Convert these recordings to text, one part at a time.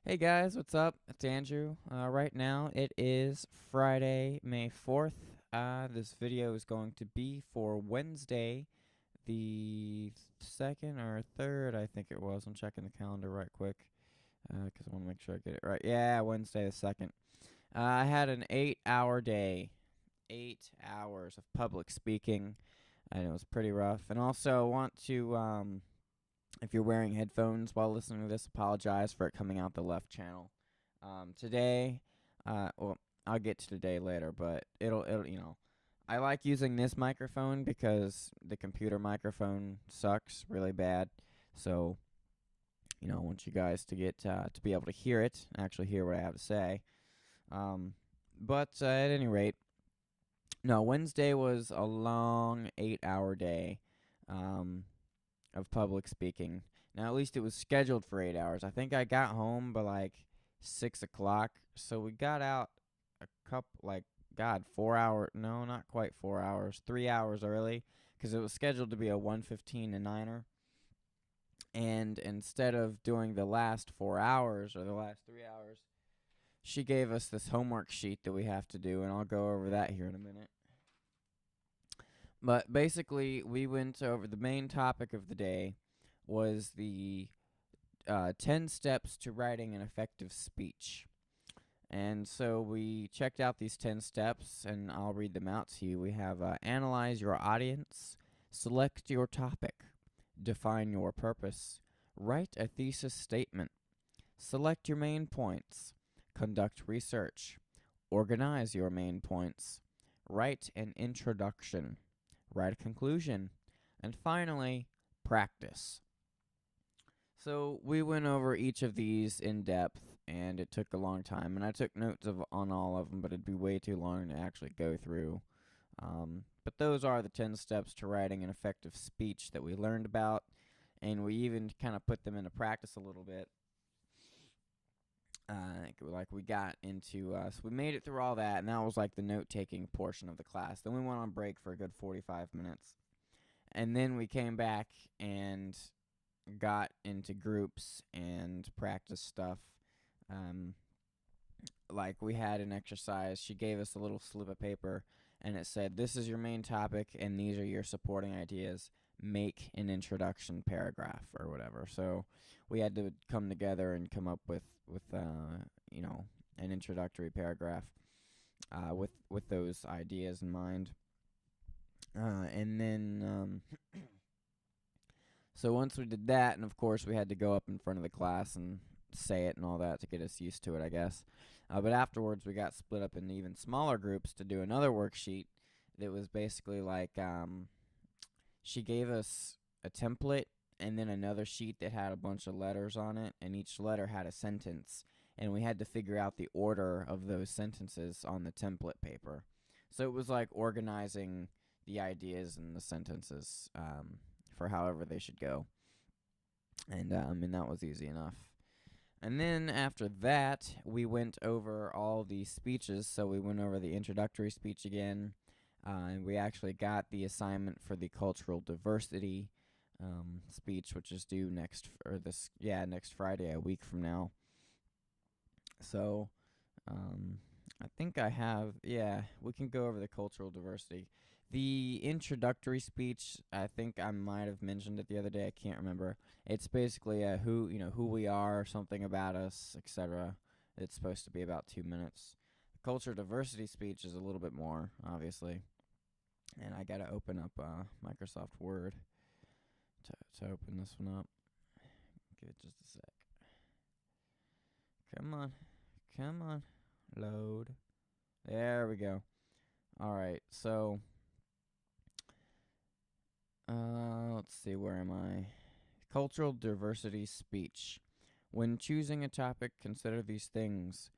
Hey guys, what's up? It's Andrew. Right now it is Friday, May 4th. This video is going to be for Wednesday, the 2nd or 3rd, I think it was. I'm checking the calendar right quick because I want to make sure I get it right. Yeah, Wednesday the 2nd. I had an 8-hour day, 8 hours of public speaking, and it was pretty rough. And also, I want to if you're wearing headphones while listening to this, apologize for it coming out the left channel. Today, well, I'll get to today later, but it'll. I like using this microphone because the computer microphone sucks really bad. So, I want you guys to get to be able to hear it, actually hear what I have to say. Um, but at any rate, no, Wednesday was a long 8-hour day. Um, of public speaking. Now, at least it was scheduled for 8 hours. I think I got home by like 6 o'clock. So we got out a couple, like, God, 4 hour. No, not quite 4 hours. 3 hours early because it was scheduled to be a 1:15 to 9er. And instead of doing the last 4 hours or the last 3 hours, she gave us this homework sheet that we have to do, and I'll go over that here in a minute. But basically, we went over the main topic of the day was the 10 steps to writing an effective speech. And so we checked out these 10 steps, and I'll read them out to you. We have analyze your audience, select your topic, define your purpose, write a thesis statement, select your main points, conduct research, organize your main points, write an introduction, write a conclusion, and finally, practice. So we went over each of these in depth, and it took a long time. And I took notes on all of them, but it'd be way too long to actually go through. But those are the 10 steps to writing an effective speech that we learned about, and we even kind of put them into practice a little bit. Like we got into, so we made it through all that, and that was like the note-taking portion of the class. Then we went on break for a good 45 minutes, and then we came back and got into groups and practice stuff. Um, like we had an exercise. She gave us a little slip of paper, and it said, "This is your main topic, and these are your supporting ideas. Make an introduction paragraph or whatever." So we had to come together and come up with an introductory paragraph with those ideas in mind. And then so once we did that, and of course we had to go up in front of the class and say it and all that to get us used to it, I guess. But afterwards, we got split up into even smaller groups to do another worksheet that was basically like she gave us a template and then another sheet that had a bunch of letters on it, and each letter had a sentence, and we had to figure out the order of those sentences on the template paper. So it was like organizing the ideas and the sentences for however they should go, and that was easy enough. And then after that, we went over all the speeches. So we went over the introductory speech again, and we actually got the assignment for the cultural diversity speech, which is due next Friday, a week from now. So I think we can go over the cultural diversity. The introductory speech, I think I might have mentioned it the other day. I can't remember. It's basically who we are, something about us, etc. It's supposed to be about 2 minutes. The culture diversity speech is a little bit more, obviously. And I gotta open up Microsoft Word to open this one up. Give it just a sec. Come on, load. There we go. All right, so let's see, where am I? Cultural diversity speech. When choosing a topic, consider these things.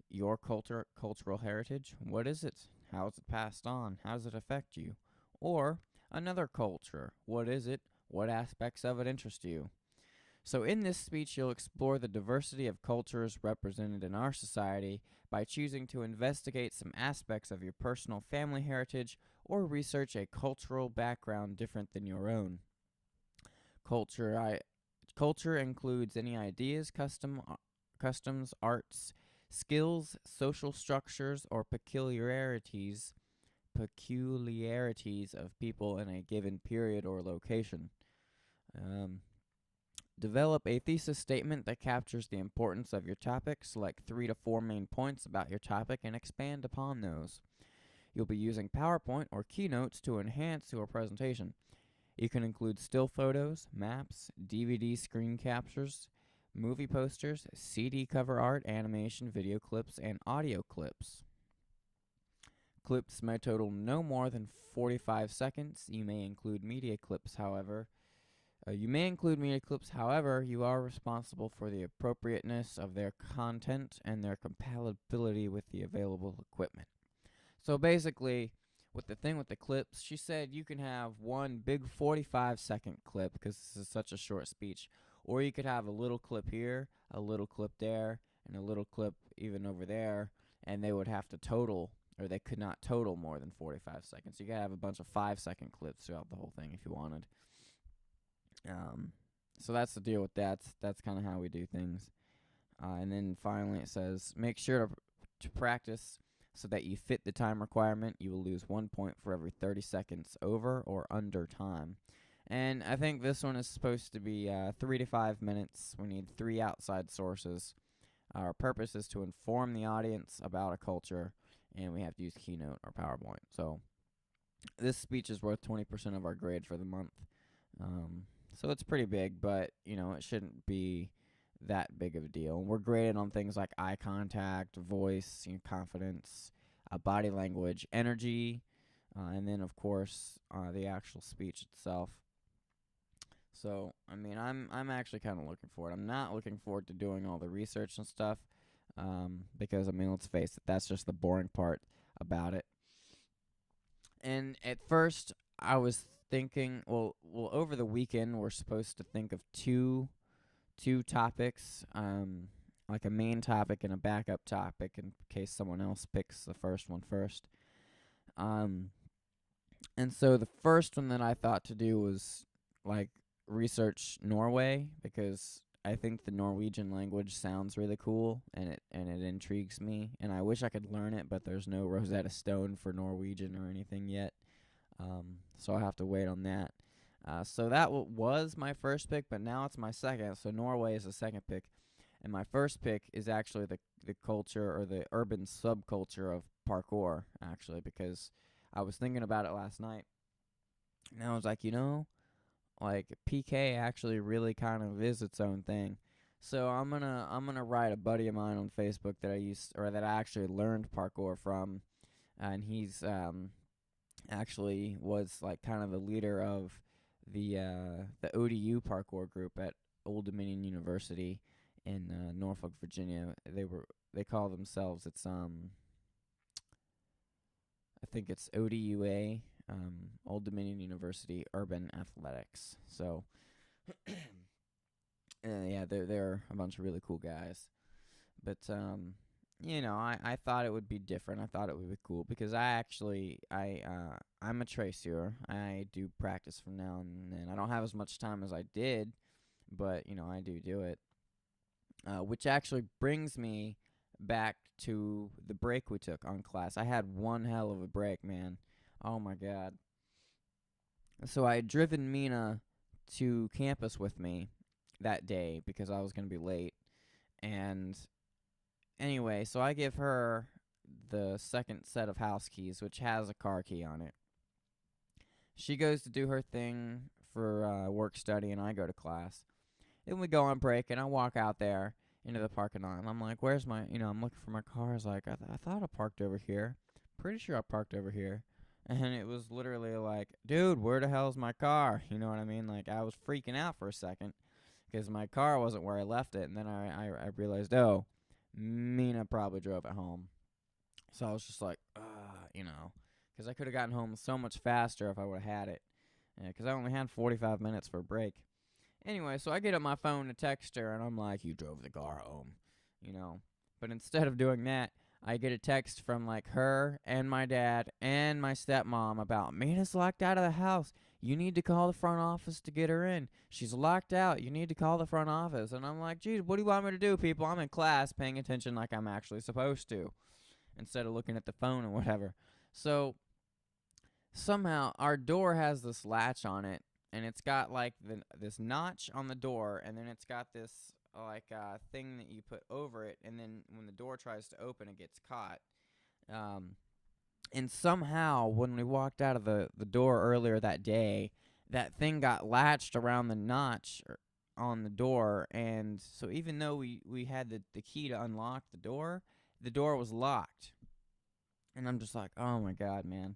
Your cultural heritage, what is it? How is it passed on? How does it affect you? Or another culture, what is it? What aspects of it interest you? So in this speech, you'll explore the diversity of cultures represented in our society by choosing to investigate some aspects of your personal family heritage or research a cultural background different than your own. Culture includes any ideas, customs, arts, skills, social structures, or peculiarities of people in a given period or location. Um, Develop a thesis statement that captures the importance of your topic. Select 3 to 4 main points about your topic and expand upon those. You'll be using PowerPoint or Keynotes to enhance your presentation. You can include still photos, maps, DVD screen captures, movie posters, CD cover art, animation, video clips, and audio clips. Clips may total no more than 45 seconds. You may include media clips, however. You are responsible for the appropriateness of their content and their compatibility with the available equipment. So basically, with the clips, she said you can have one big 45-second clip because this is such a short speech, or you could have a little clip here, a little clip there, and a little clip even over there, and they would have to total, or they could not total more than 45 seconds. You could have a bunch of 5-second clips throughout the whole thing if you wanted. So that's the deal with that. That's kind of how we do things. And then finally it says, make sure to practice so that you fit the time requirement. You will lose 1 point for every 30 seconds over or under time. And I think this one is supposed to be 3 to 5 minutes. We need 3 outside sources. Our purpose is to inform the audience about a culture, and we have to use Keynote or PowerPoint. So this speech is worth 20% of our grade for the month. So it's pretty big, but, it shouldn't be that big of a deal. We're graded on things like eye contact, voice, confidence, body language, energy, and then, of course, the actual speech itself. So, I'm actually kind of looking forward. I'm not looking forward to doing all the research and stuff, because, let's face it, that's just the boring part about it. And at first, I was thinking, well, over the weekend, we're supposed to think of two topics, like a main topic and a backup topic in case someone else picks the first one first. And so the first one that I thought to do was, research Norway, because I think the Norwegian language sounds really cool, and it intrigues me, and I wish I could learn it, but there's no Rosetta Stone for Norwegian or anything yet. So I'll have to wait on that. So that was my first pick, but now it's my second. So Norway is the second pick. And my first pick is actually the culture, or the urban subculture of parkour, actually, because I was thinking about it last night. And I was like, PK actually really kind of is its own thing. So I'm gonna write a buddy of mine on Facebook that I actually learned parkour from, and he's actually was kind of the leader of the ODU parkour group at Old Dominion University in Norfolk, Virginia. They call themselves, I think it's ODUA, Old Dominion University Urban Athletics. So yeah, they're a bunch of really cool guys. But I thought it would be different. I thought it would be cool because I'm a tracer. I do practice from now and then. I don't have as much time as I did, but I do it. Which actually brings me back to the break we took on class. I had one hell of a break, man. Oh my god. So I had driven Mina to campus with me that day because I was going to be late. And anyway, so I give her the second set of house keys, which has a car key on it. She goes to do her thing for work study, and I go to class. Then we go on break, and I walk out there into the parking lot, and I'm like, where's my, I'm looking for my car. I was like, I thought I parked over here. Pretty sure I parked over here. And it was literally like, dude, where the hell's my car? You know what I mean? I was freaking out for a second because my car wasn't where I left it. And then I realized, oh, Mina probably drove it home. So I was just like, because I could have gotten home so much faster if I would have had it. Because I only had 45 minutes for a break. Anyway, so I get up my phone to text her, and I'm like, you drove the car home, But instead of doing that, I get a text from like her and my dad and my stepmom about Mina's locked out of the house. You need to call the front office to get her in. She's locked out. You need to call the front office. And I'm like, geez, what do you want me to do, people? I'm in class paying attention like I'm actually supposed to, instead of looking at the phone or whatever. So somehow our door has this latch on it, and it's got like this notch on the door, and then it's got this like thing that you put over it, and then when the door tries to open, it gets caught. And somehow when we walked out of the door earlier that day, that thing got latched around the notch on the door, and so even though we had the key to unlock the door was locked. And I'm just like, oh my god, man.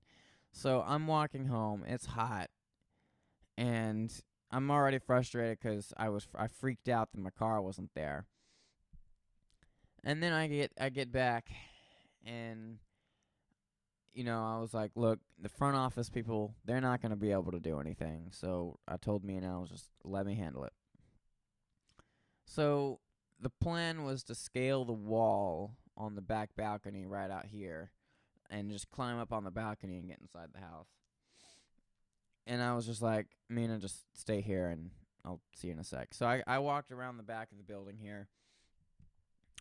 So I'm walking home. It's hot, and I'm already frustrated because I freaked out that my car wasn't there. And then I get back, and I was like, look, the front office people, they're not going to be able to do anything. So I told me, and I was just let me handle it. So the plan was to scale the wall on the back balcony right out here, and just climb up on the balcony and get inside the house. And I was just like, Mina, just stay here and I'll see you in a sec. So I walked around the back of the building here,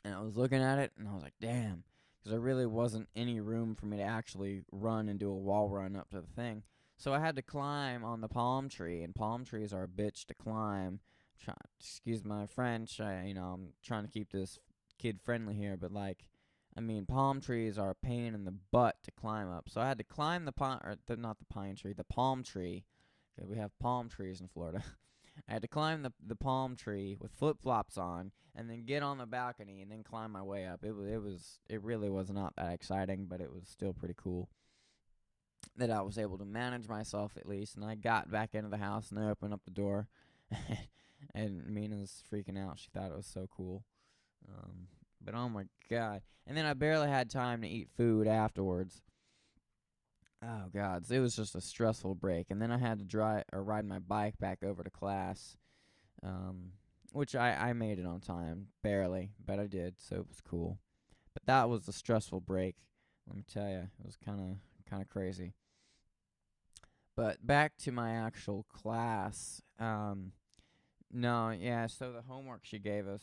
and I was looking at it, and I was like, damn, because there really wasn't any room for me to actually run and do a wall run up to the thing. So I had to climb on the palm tree, and palm trees are a bitch to climb. Excuse my French, I'm trying to keep this kid friendly here, but like, palm trees are a pain in the butt to climb up. So I had to climb the palm tree. Okay, we have palm trees in Florida. I had to climb the palm tree with flip-flops on, and then get on the balcony, and then climb my way up. It really was not that exciting, but it was still pretty cool that I was able to manage myself at least. And I got back into the house, and I opened up the door, and Mina's freaking out. She thought it was so cool. But oh my god. And then I barely had time to eat food afterwards. Oh god, so it was just a stressful break. And then I had to ride my bike back over to class, which I made it on time, barely, but I did, so it was cool. But that was a stressful break, let me tell you. It was kind of crazy. But back to my actual class. No, yeah, so the homework she gave us,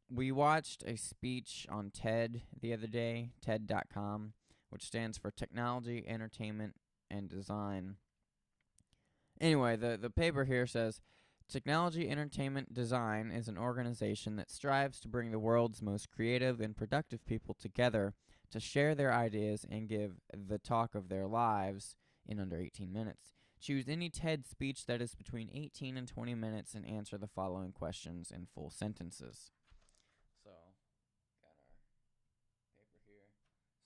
we watched a speech on TED the other day, TED.com, which stands for Technology, Entertainment, and Design. Anyway, the paper here says, Technology, Entertainment, Design is an organization that strives to bring the world's most creative and productive people together to share their ideas and give the talk of their lives in under 18 minutes. Choose any TED speech that is between 18 and 20 minutes and answer the following questions in full sentences. So, got our paper here.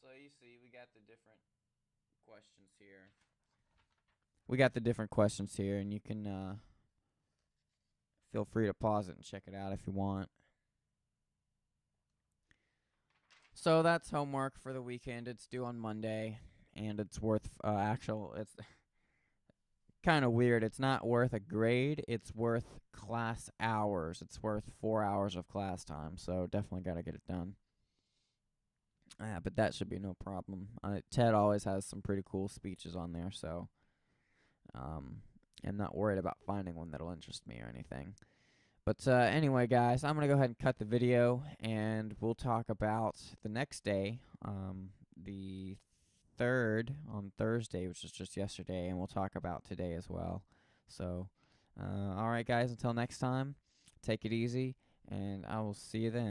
So you see, we got the different questions here. And you can feel free to pause it and check it out if you want. So that's homework for the weekend. It's due on Monday, and it's worth it's kind of weird. It's not worth a grade. It's worth class hours. It's worth 4 hours of class time. So definitely got to get it done. But that should be no problem. TED always has some pretty cool speeches on there, so I'm not worried about finding one that'll interest me or anything. But anyway, guys, I'm going to go ahead and cut the video, and we'll talk about the next day, the 3rd on Thursday, which is just yesterday, and we'll talk about today as well. So, all right, guys, until next time, take it easy, and I will see you then.